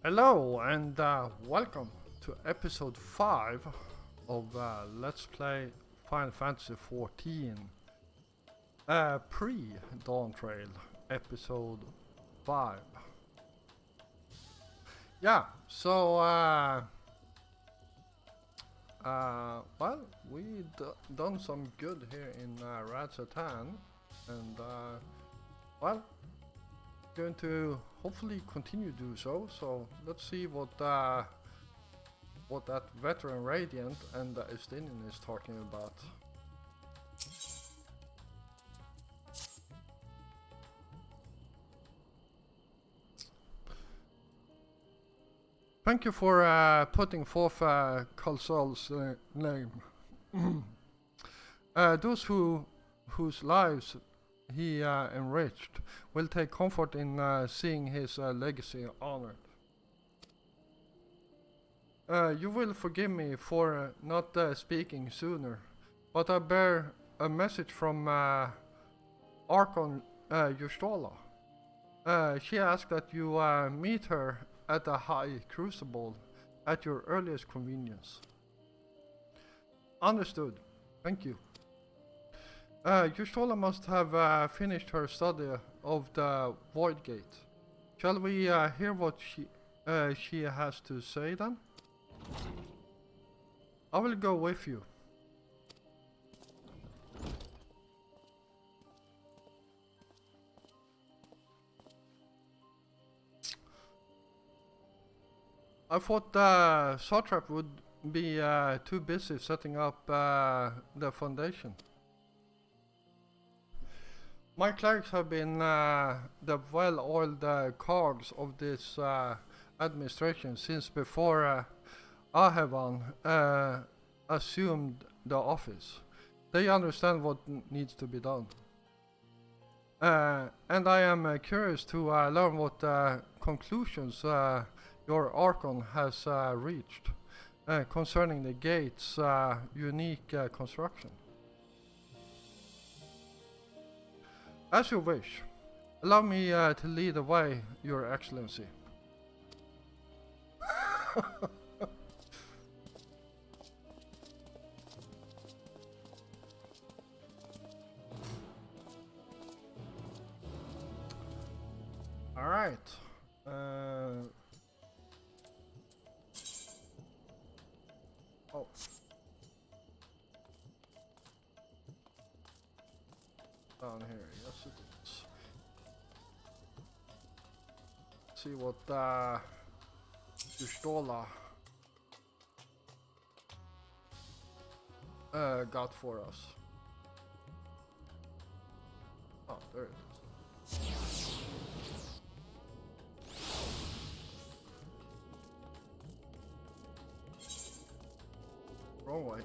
Hello and welcome to episode 5 of Let's Play Final Fantasy XIV Pre Dawntrail episode 5. Yeah, so well, we done some good here in Radzatan, and well, going to hopefully continue to do so. So let's see what that veteran Radiant and Estinian is talking about. Thank you for putting forth Kalsal's name. Those whose lives he enriched will take comfort in seeing his legacy honored. You will forgive me for not speaking sooner, but I bear a message from Archon Yustola. She asked that you meet her at the High Crucible at your earliest convenience. Understood. Thank you. Yustola must have finished her study of the Void Gate. Shall we hear what she has to say then? I will go with you. I thought Satrap would be too busy setting up the foundation. My clerics have been the well-oiled cogs of this administration since before Ahevan assumed the office. They understand what needs to be done. And I am curious to learn what conclusions your Archon has reached concerning the gate's unique construction. As you wish. Allow me to lead the way, Your Excellency. Alright. Oh. Down here, yes it is. See what Yustola got for us. Oh, there it is. Wrong way.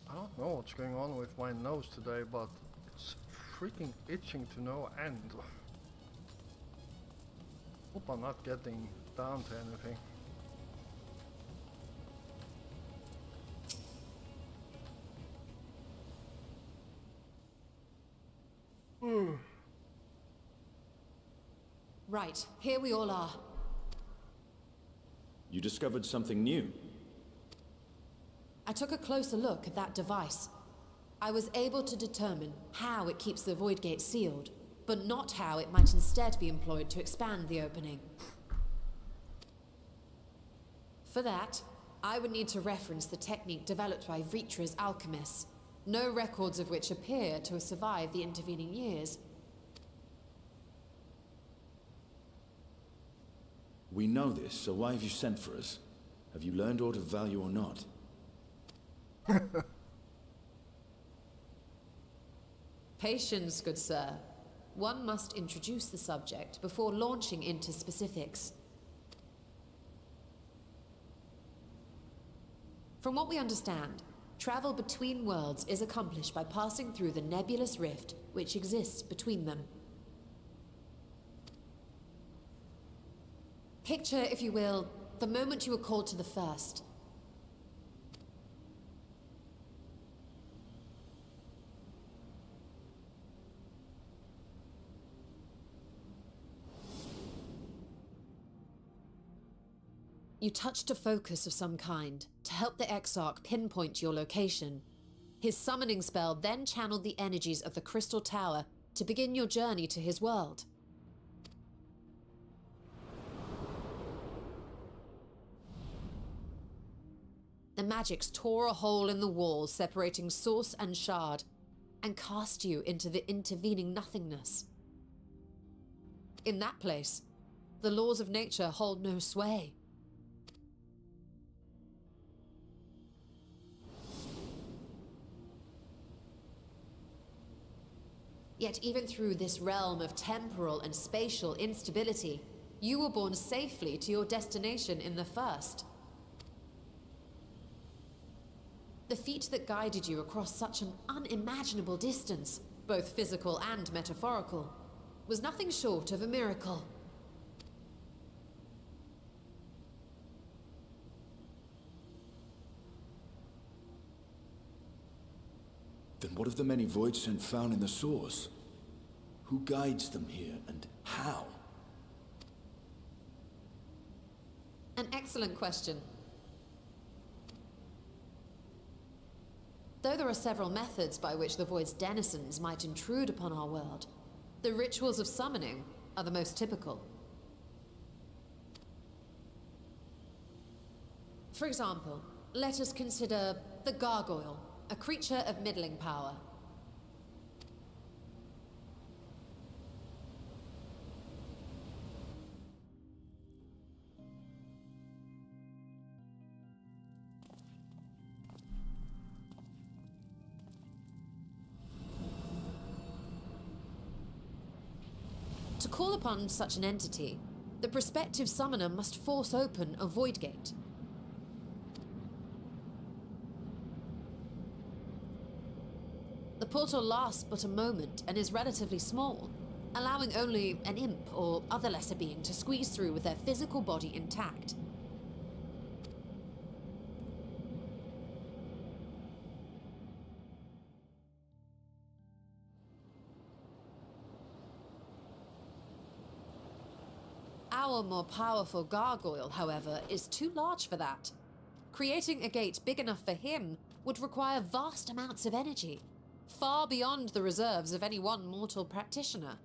I don't know what's going on with my nose today, but it's freaking itching to no end. Hope I'm not getting down to anything. Right, here we all are. You discovered something new. I took a closer look at that device. I was able to determine how it keeps the Void Gate sealed, but not how it might instead be employed to expand the opening. For that, I would need to reference the technique developed by Vritra's alchemists, no records of which appear to have survived the intervening years. We know this, so why have you sent for us? Have you learned aught of value or not? Patience, good sir. One must introduce the subject before launching into specifics. From what we understand, travel between worlds is accomplished by passing through the nebulous rift which exists between them. Picture, if you will, The moment you were called to the first. You touched a focus of some kind to help the Exarch pinpoint your location. His summoning spell then channeled the energies of the Crystal Tower to begin your journey to his world. The magics tore a hole in the wall separating source and shard, and cast you into the intervening nothingness. In that place, the laws of nature hold no sway. Yet even through this realm of temporal and spatial instability, you were borne safely to your destination in the first. The feat that guided you across such an unimaginable distance, both physical and metaphorical, was nothing short of a miracle. Then what of the many void scent found in the source? Who guides them here, and how? An excellent question. Though there are several methods by which the Void's denizens might intrude upon our world, the rituals of summoning are the most typical. For example, let us consider the Gargoyle, a creature of middling power. To call upon such an entity, the prospective summoner must force open a void gate. The portal lasts but a moment and is relatively small, allowing only an imp or other lesser being to squeeze through with their physical body intact. Our more powerful gargoyle, however, is too large for that. Creating a gate big enough for him would require vast amounts of energy, far beyond the reserves of any one mortal practitioner.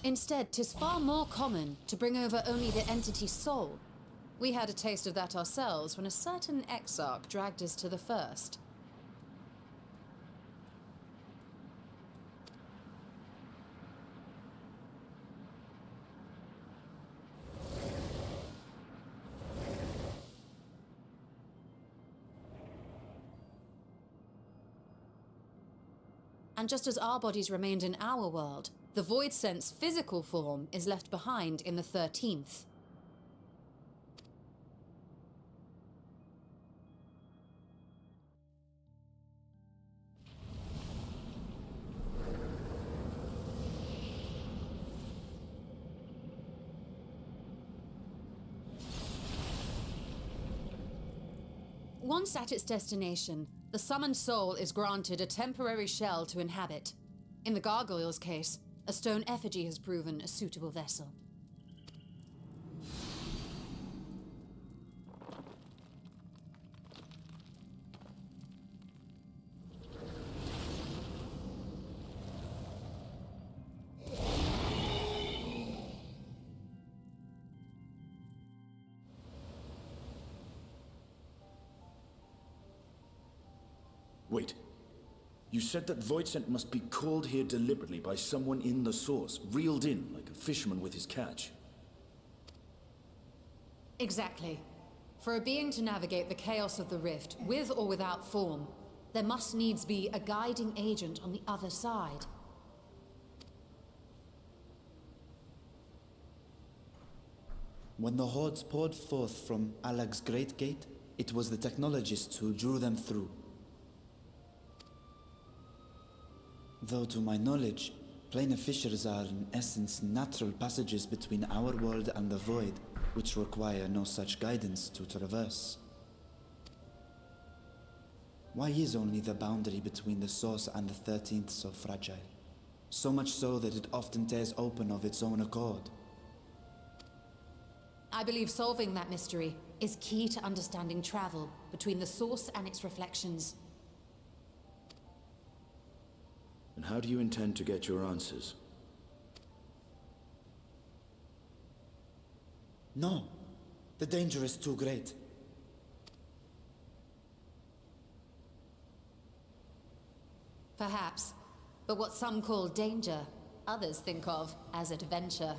Instead, 'tis far more common to bring over only the entity's soul. We had a taste of that ourselves when a certain Exarch dragged us to the first. And just as our bodies remained in our world, the Void Scent's physical form is left behind in the 13th. Once at its destination, the summoned soul is granted a temporary shell to inhabit. In the Gargoyle's case, a stone effigy has proven a suitable vessel. Wait. You said that void scent must be called here deliberately by someone in the source, reeled in like a fisherman with his catch. Exactly. For a being to navigate the chaos of the rift, with or without form, there must needs be a guiding agent on the other side. When the hordes poured forth from Alag's Great Gate, it was the technologists who drew them through. Though to my knowledge, planar fissures are in essence natural passages between our world and the void, which require no such guidance to traverse. Why is only the boundary between the source and the 13th so fragile? So much so that it often tears open of its own accord. I believe solving that mystery is key to understanding travel between the source and its reflections. And how do you intend to get your answers? No, the danger is too great. Perhaps. But what some call danger, others think of as adventure.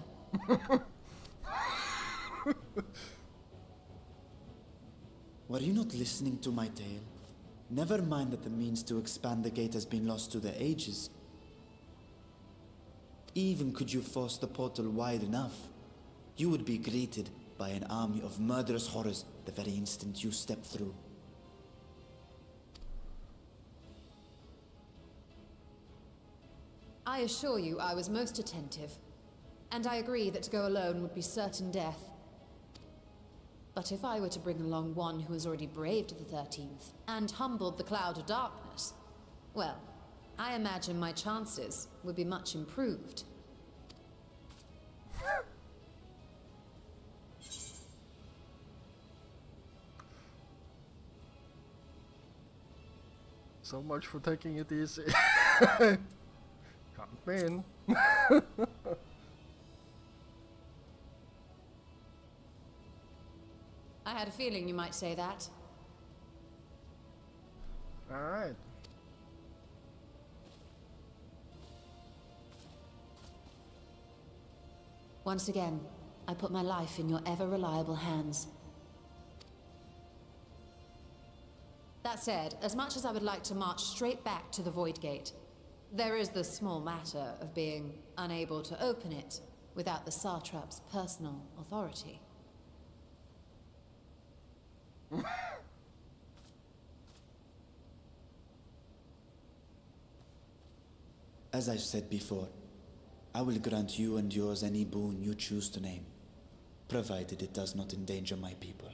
Were you not listening to my tale? Never mind that the means to expand the gate has been lost to the ages. Even could you force the portal wide enough, you would be greeted by an army of murderous horrors the very instant you step through. I assure you I was most attentive, and I agree that to go alone would be certain death. But if I were to bring along one who has already braved the 13th, and humbled the cloud of darkness, well, I imagine my chances would be much improved. So much for taking it easy. Count me in. I had a feeling you might say that. Alright. Once again, I put my life in your ever-reliable hands. That said, as much as I would like to march straight back to the Void Gate, there is the small matter of being unable to open it without the Satrap's personal authority. As I've said before, I will grant you and yours any boon you choose to name, provided it does not endanger my people.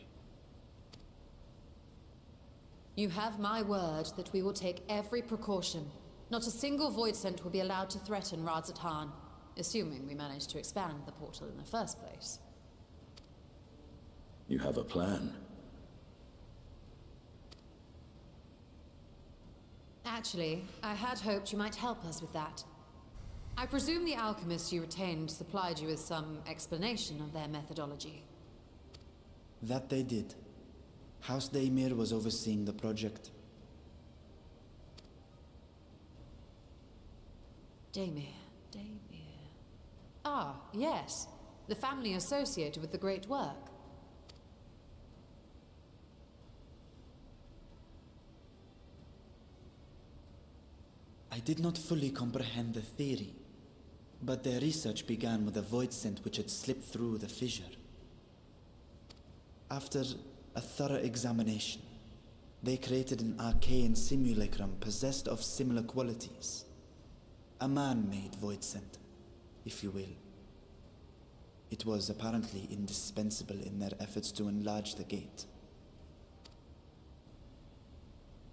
You have my word that we will take every precaution. Not a single void scent will be allowed to threaten Radzat-Han, assuming we manage to expand the portal in the first place. You have a plan. Actually, I had hoped you might help us with that. I presume the alchemists you retained supplied you with some explanation of their methodology. That they did. House Daimir was overseeing the project. Daimir. Ah, yes. The family associated with the great work. I did not fully comprehend the theory, but their research began with a void scent which had slipped through the fissure. After a thorough examination, they created an arcane simulacrum possessed of similar qualities. A man-made void scent, if you will. It was apparently indispensable in their efforts to enlarge the gate.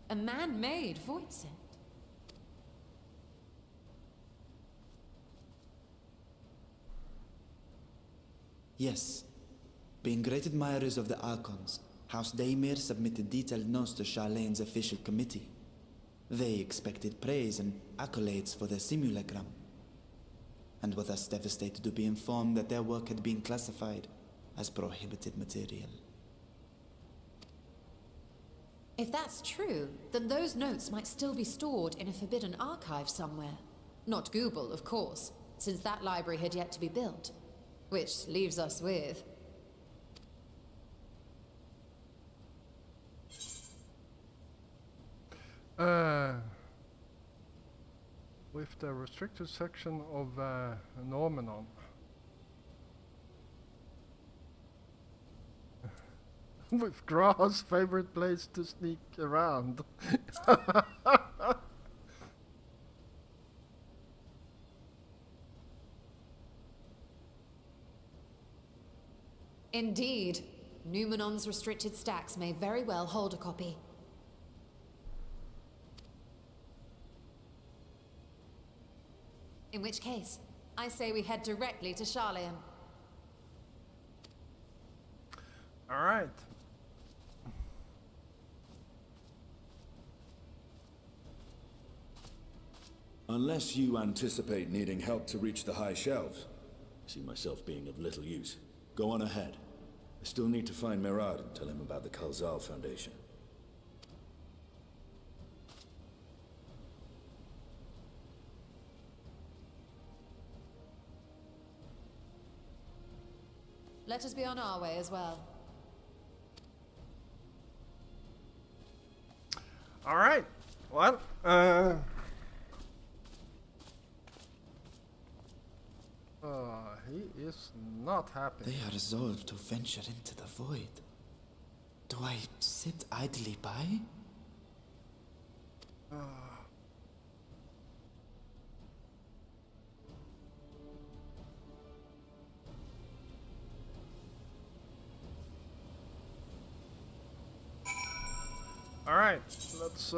A man-made void scent? Yes. Being great admirers of the Archons, House Daimir submitted detailed notes to Charlene's official committee. They expected praise and accolades for their simulacrum, and were thus devastated to be informed that their work had been classified as prohibited material. If that's true, then those notes might still be stored in a forbidden archive somewhere. Not Google, of course, since that library had yet to be built. Which leaves us with... with the restricted section of Normanon. with Gra's favorite place to sneak around. Indeed. Numenon's restricted stacks may very well hold a copy. In which case, I say we head directly to Charlian. Alright. Unless you anticipate needing help to reach the high shelves, I see myself being of little use. Go on ahead. I still need to find Mirad and tell him about the Kalzal Foundation. Let us be on our way as well. Alright. Well, he is not happy. They are resolved to venture into the void. Do I sit idly by? Alright, let's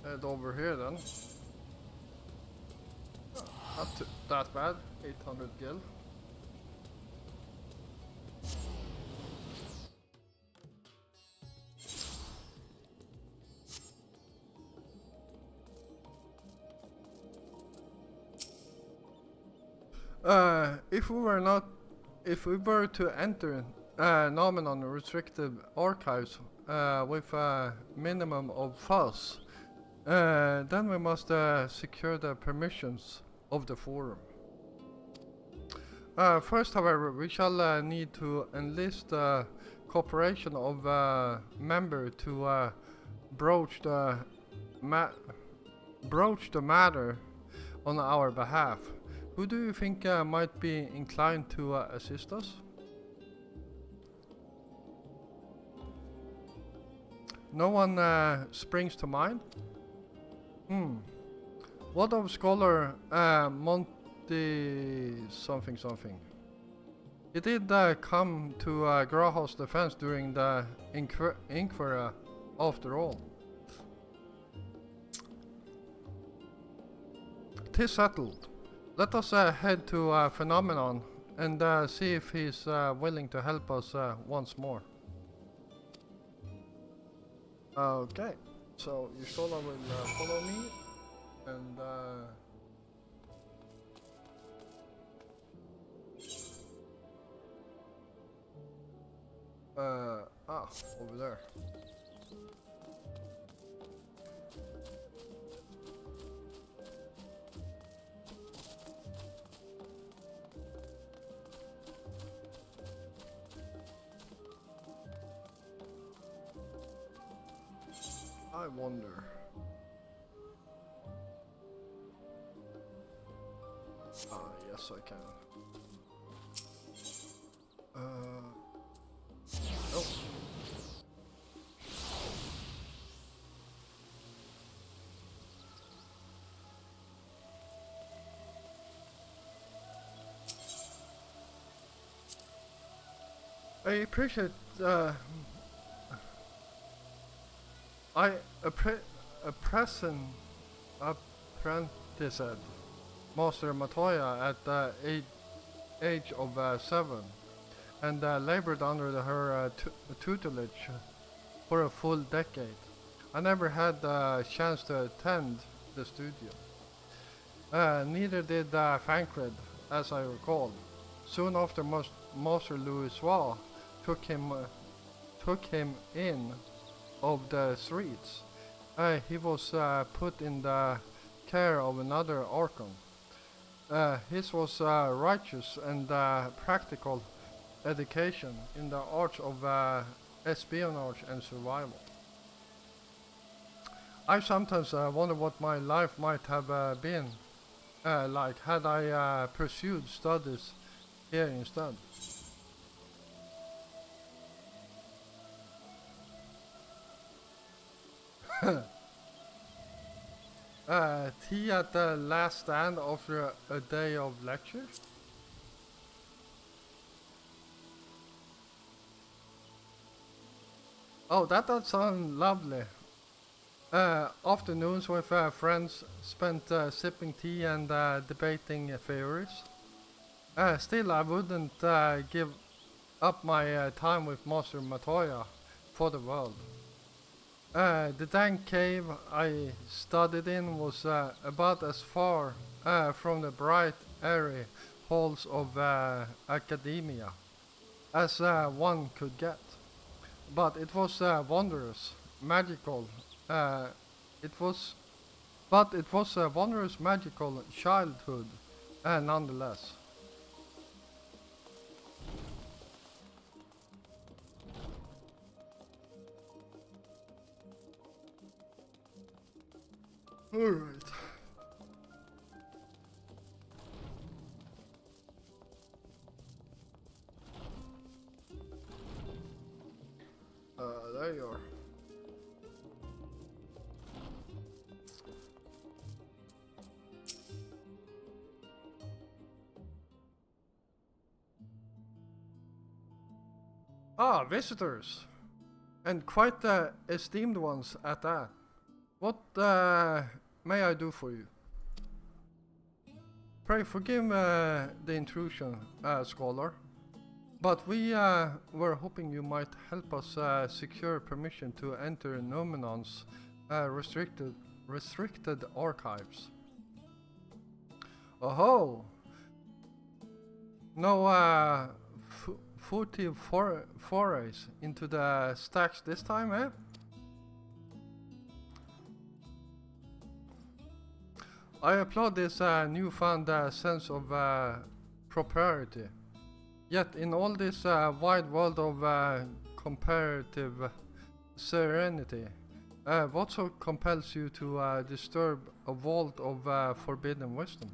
head over here then. Not too, that bad, 800 gil. If we were to enter Nomenon restricted archives with a minimum of fuss, then we must secure the permissions of the forum. First, however, we shall need to enlist the cooperation of a member to broach the matter on our behalf. Who do you think might be inclined to assist us? No one springs to mind? What of Scholar Monty something something? He did come to Graha's defense during the inquiry after all. 'Tis settled. Let us head to Phenomenon and see if he's willing to help us once more. Okay, so Yusola will follow me and over there. I wonder. Yes I can. Oh. I appreciate a present apprentice Master Matoya at the age of 7 and labored under her tutelage for a full decade. I never had the chance to attend the studio. Neither did Fancred, as I recall. Soon after Master Louisoix took him in of the streets, he was put in the care of another Archon. His was righteous and practical education in the arts of espionage and survival. I sometimes wonder what my life might have been like had I pursued studies here instead. Tea at the last stand after a day of lecture? Oh, that does sound lovely. Afternoons with friends spent sipping tea and debating theories. Still, I wouldn't give up my time with Master Matoya for the world. The dank cave I studied in was about as far from the bright, airy halls of academia as one could get. But it was wondrous, magical. It was, but it was a wondrous, magical childhood, nonetheless. All right. There you are. Ah, visitors, and quite esteemed ones at that. What may I do for you? Pray forgive the intrusion, scholar, but we were hoping you might help us secure permission to enter Nomenon's restricted archives. Oh, no furtive forays into the stacks this time, eh? I applaud this newfound sense of propriety. Yet in all this wide world of comparative serenity, what so compels you to disturb a vault of forbidden wisdom?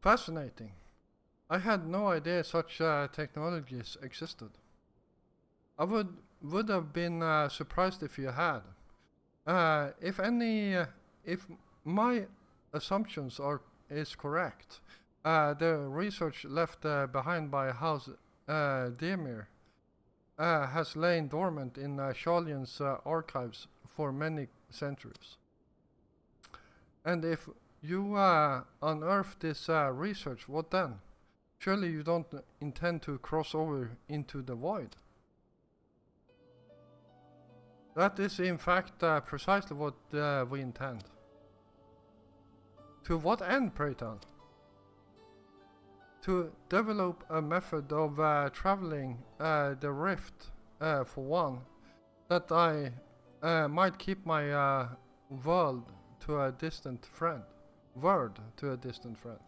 Fascinating. I had no idea such technologies existed. I would have been surprised if you had. If my assumptions is correct, the research left behind by House Demir has lain dormant in Shalian's archives for many centuries. And if you unearth this research, what then? Surely you don't intend to cross over into the void. That is in fact precisely what we intend. To what end, pray tell? To develop a method of traveling the rift, for one, that I might keep my world to a distant friend. Word to a distant friend.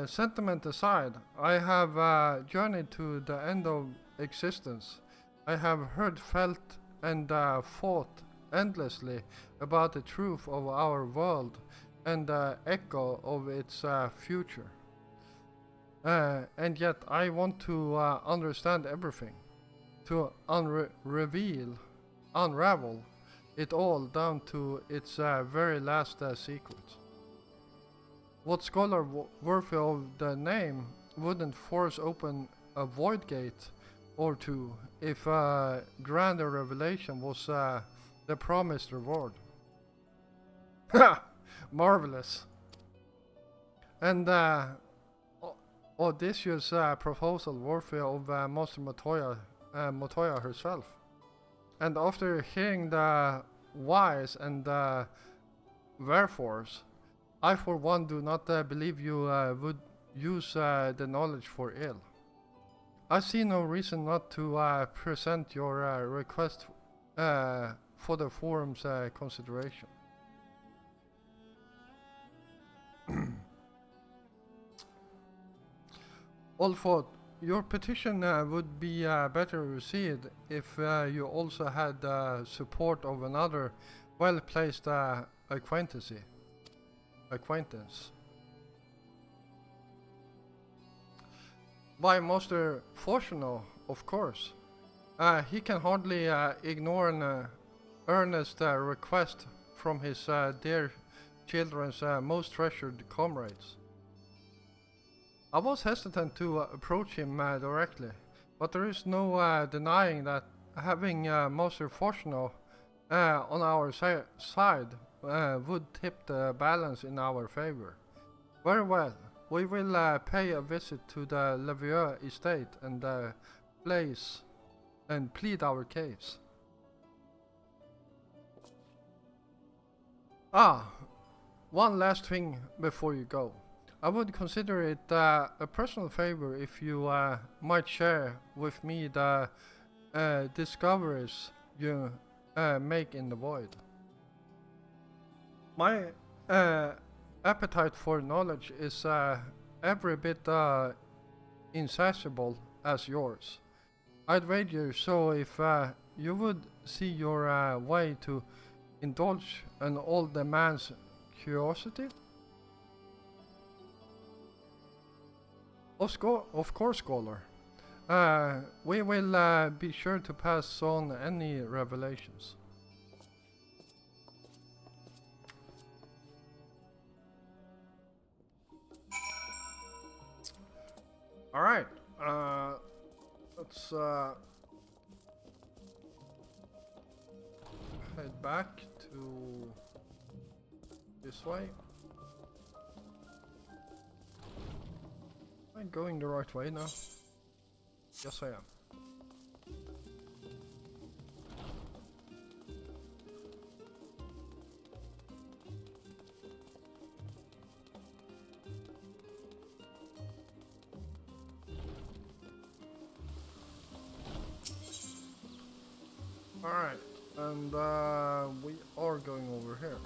Sentiment aside, I have journeyed to the end of existence. I have heard, felt, and fought endlessly about the truth of our world and the echo of its future. And yet I want to understand everything, to unravel it all down to its very last secret. What scholar worthy of the name wouldn't force open a void gate or two if a grander revelation was the promised reward? Ha! Marvelous. And audacious proposal worthy of Master Matoya herself. And after hearing the whys and wherefores, I for one do not believe you would use the knowledge for ill. I see no reason not to present your request for the forum's consideration. Although your petition would be better received if you also had support of another well-placed acquaintance. By Master Fortunal, of course. He can hardly ignore an earnest request from his dear children's most treasured comrades. I was hesitant to approach him directly, but there is no denying that having Master Fortunal on our side would tip the balance in our favor. Very well, we will pay a visit to the Levieux estate and place and plead our case. One last thing before you go. I would consider it a personal favor if you might share with me the discoveries you make in the void. My appetite for knowledge is every bit insatiable as yours. I'd wager so if you would see your way to indulge an old man's curiosity. Of course, scholar. We will be sure to pass on any revelations. All right. Let's head back to this way. Am I going the right way now? Yes, I am. Alright, and we are going over here.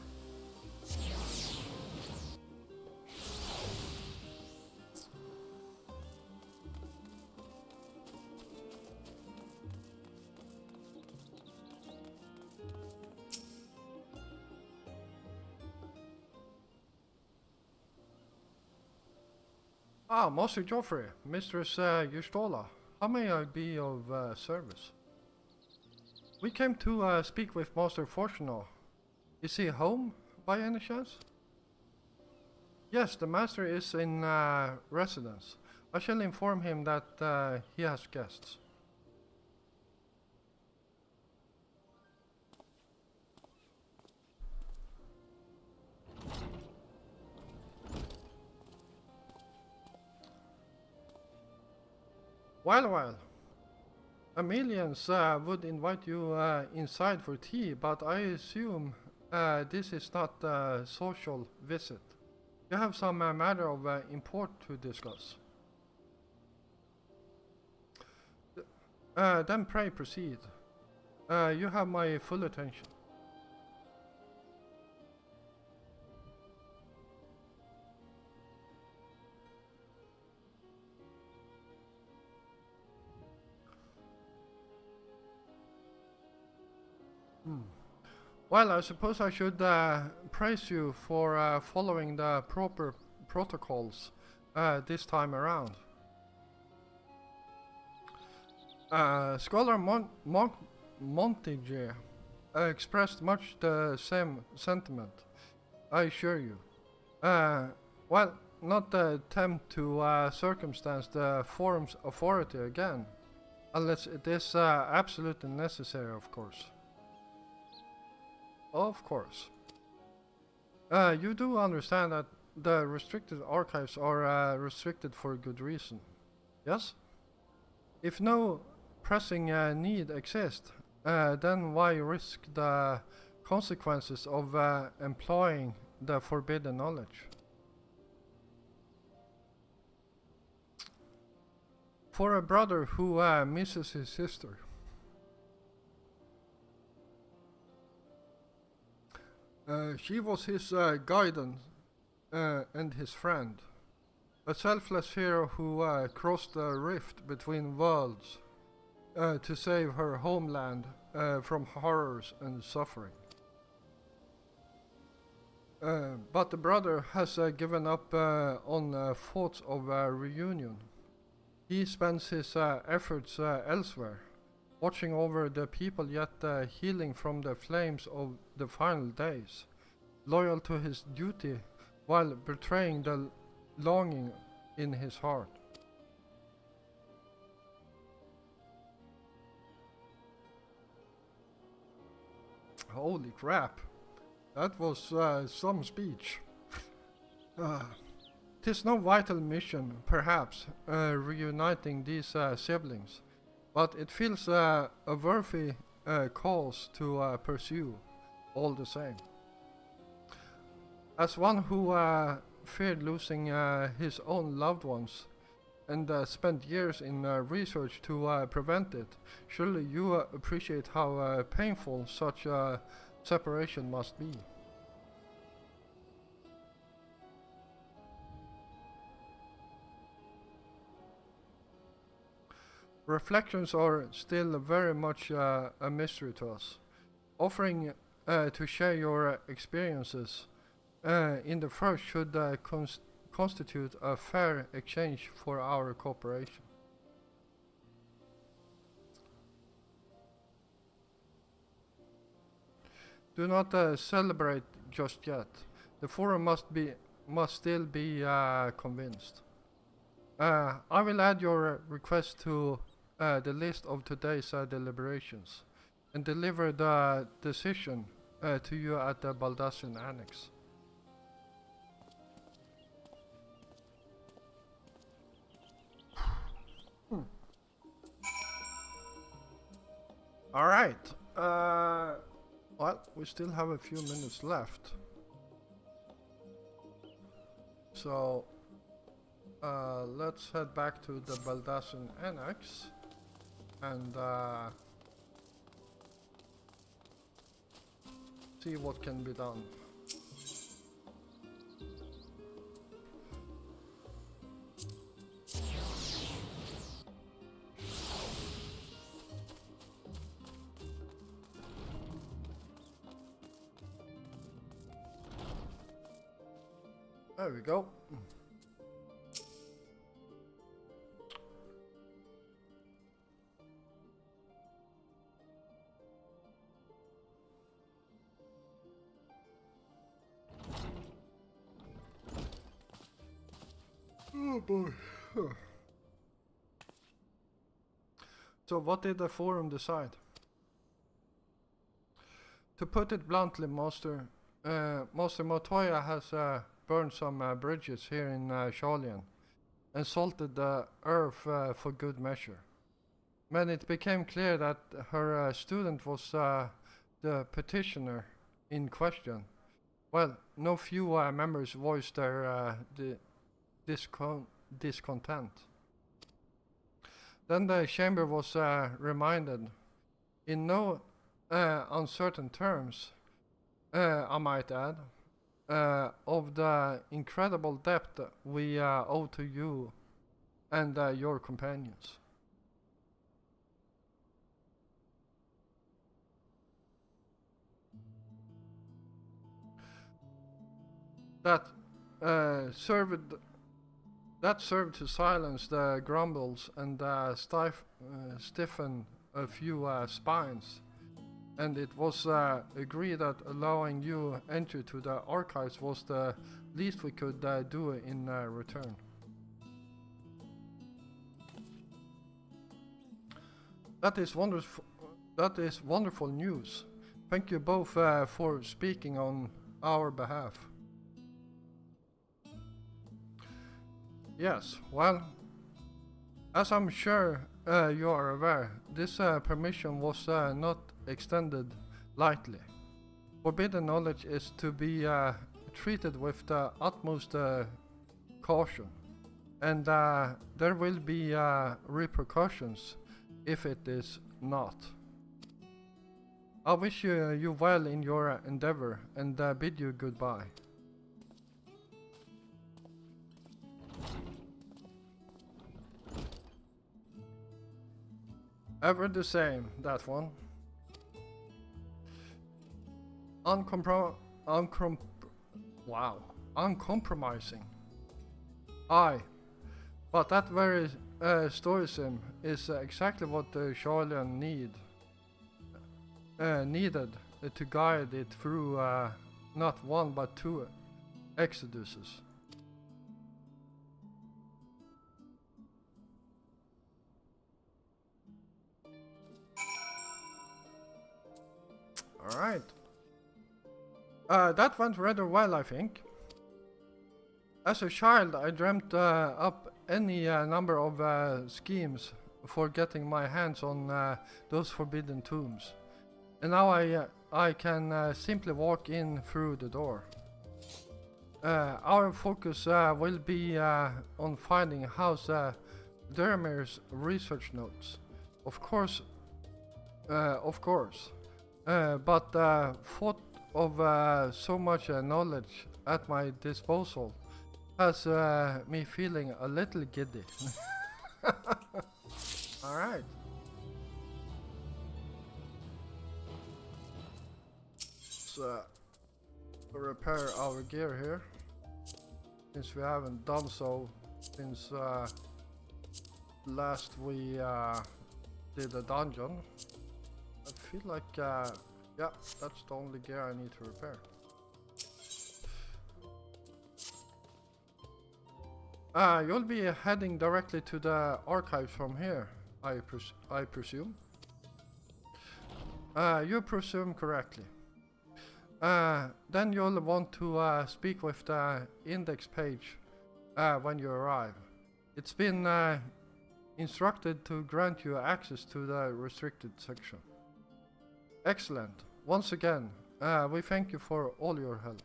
Master Joffrey, Mistress Justola, how may I be of service? We came to speak with Master Fortunal. Is he home, by any chance? Yes, the master is in residence. I shall inform him that he has guests. Well. Amelians would invite you inside for tea, but I assume this is not a social visit. You have some matter of import to discuss. Then pray proceed. You have my full attention. Well, I suppose I should praise you for following the proper protocols this time around. Scholar Montague expressed much the same sentiment, I assure you. Well, not attempt to circumstance the forum's authority again, unless it is absolutely necessary, of course. Of course. You do understand that the restricted archives are restricted for good reason, yes? If no pressing need exists, then why risk the consequences of employing the forbidden knowledge? For a brother who misses his sister, she was his guidance and his friend. A selfless hero who crossed the rift between worlds to save her homeland from horrors and suffering. But the brother has given up on thoughts of reunion. He spends his efforts elsewhere, watching over the people yet healing from the flames of the final days, loyal to his duty while betraying the longing in his heart. Holy crap, that was some speech. 'Tis no vital mission, perhaps, reuniting these siblings, but it feels a worthy cause to pursue, all the same. As one who feared losing his own loved ones and spent years in research to prevent it, surely you appreciate how painful such a separation must be. Reflections are still very much a mystery to us. Offering to share your experiences in the first should constitute a fair exchange for our cooperation. Do not celebrate just yet. The forum must still be convinced. I will add your request to the list of today's deliberations and deliver the decision to you at the Baldassian Annex. Alright, well, we still have a few minutes left. So, let's head back to the Baldassian Annex and see what can be done. There we go. Oh boy. So what did the forum decide? To put it bluntly, Master Montoya has burned some bridges here in Sharlayan and salted the earth for good measure. When it became clear that her student was the petitioner in question, well, no few members voiced their discontent. Then the chamber was reminded, in no uncertain terms, I might add, of the incredible debt we owe to you and your companions. That served to silence the grumbles and stiffen a few spines, and it was agreed that allowing you entry to the archives was the least we could do in return. That is wonderful news. Thank you both for speaking on our behalf. Yes, well, as I'm sure you are aware, this permission was not extended lightly. Forbidden knowledge is to be treated with the utmost caution, and there will be repercussions if it is not. I wish you well in your endeavor and bid you goodbye. Ever the same, that one. Uncompromising. Aye, but that very stoicism is exactly what the Charlian needed to guide it through not one but two exoduses. Alright. That went rather well, I think. As a child, I dreamt up any number of schemes for getting my hands on those forbidden tombs. And now I can simply walk in through the door. Our focus will be on finding House Dermir's research notes. Of course. But thought of so much knowledge at my disposal has me feeling a little giddy. Alright. So, repair our gear here, since we haven't done so since last we did a dungeon. I feel like, yeah, that's the only gear I need to repair. You'll be heading directly to the archives from here, I presume. You presume correctly. Then you'll want to speak with the index page when you arrive. It's been instructed to grant you access to the restricted section. Excellent. Once again, we thank you for all your help.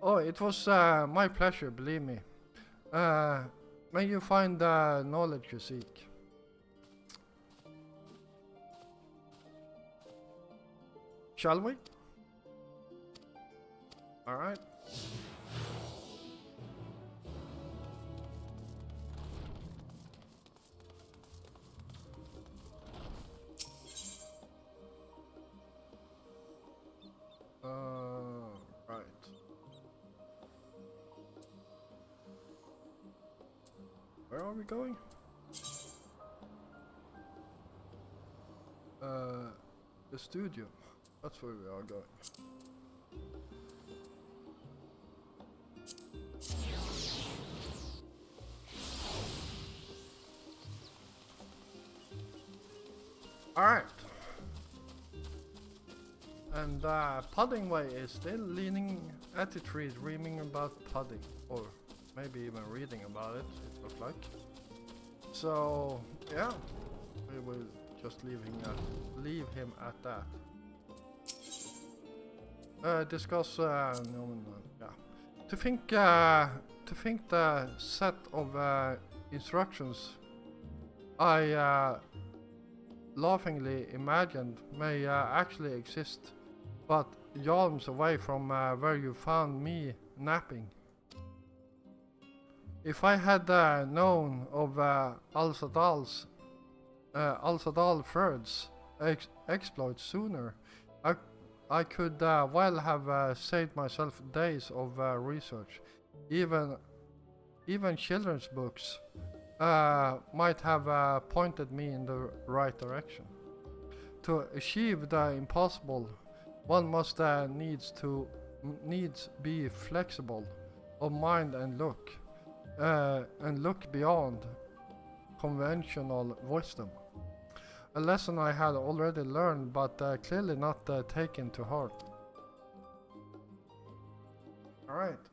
Oh, it was my pleasure, believe me. May you find the knowledge you seek. Shall we? Alright. Right. Where are we going? The studio. That's where we are going. Alright. And Puddingway is still leaning at the tree, dreaming about pudding. Or maybe even reading about it, it looks like. So, yeah. We will just leave him at that. Discuss, yeah. To think the set of instructions I laughingly imagined may actually exist, but yalms away from where you found me napping. If I had known of Al-Sadal Third's exploits sooner, I could well have saved myself days of research. Even children's books might have pointed me in the right direction. To achieve the impossible, one must needs be flexible of mind and look beyond conventional wisdom. A lesson I had already learned, but clearly not taken to heart. Alright,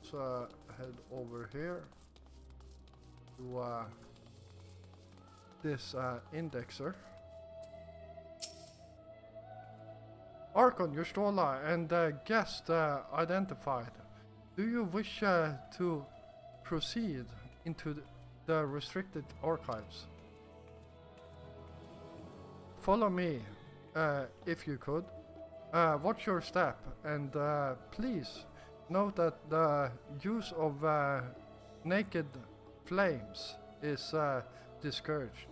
so head over here to this indexer. Archon, Yustola, and guest identified. Do you wish to proceed into the restricted archives? Follow me, if you could. Watch your step, and please note that the use of naked flames is discouraged.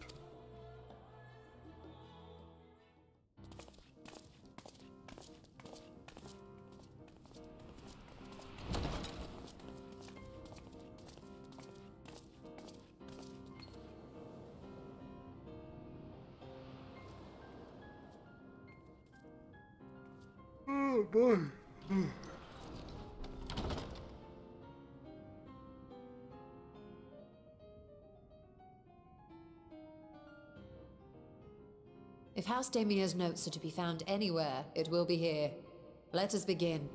Oh boy. If House Damir's notes are to be found anywhere, it will be here. Let us begin.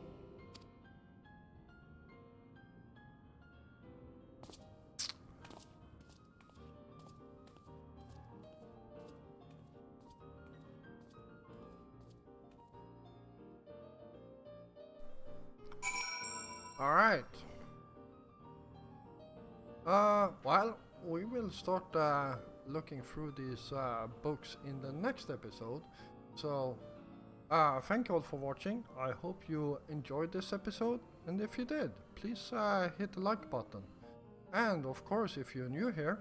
Alright. Well, we will start looking through these books in the next episode. So, thank you all for watching. I hope you enjoyed this episode. And if you did, please hit the like button. And of course, if you're new here,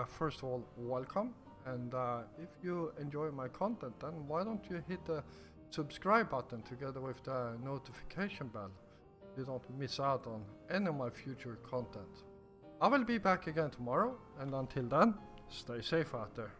first of all, welcome. And if you enjoy my content, then why don't you hit the subscribe button together with the notification bell. You don't miss out on any of my future content. I will be back again tomorrow, and until then, stay safe out there.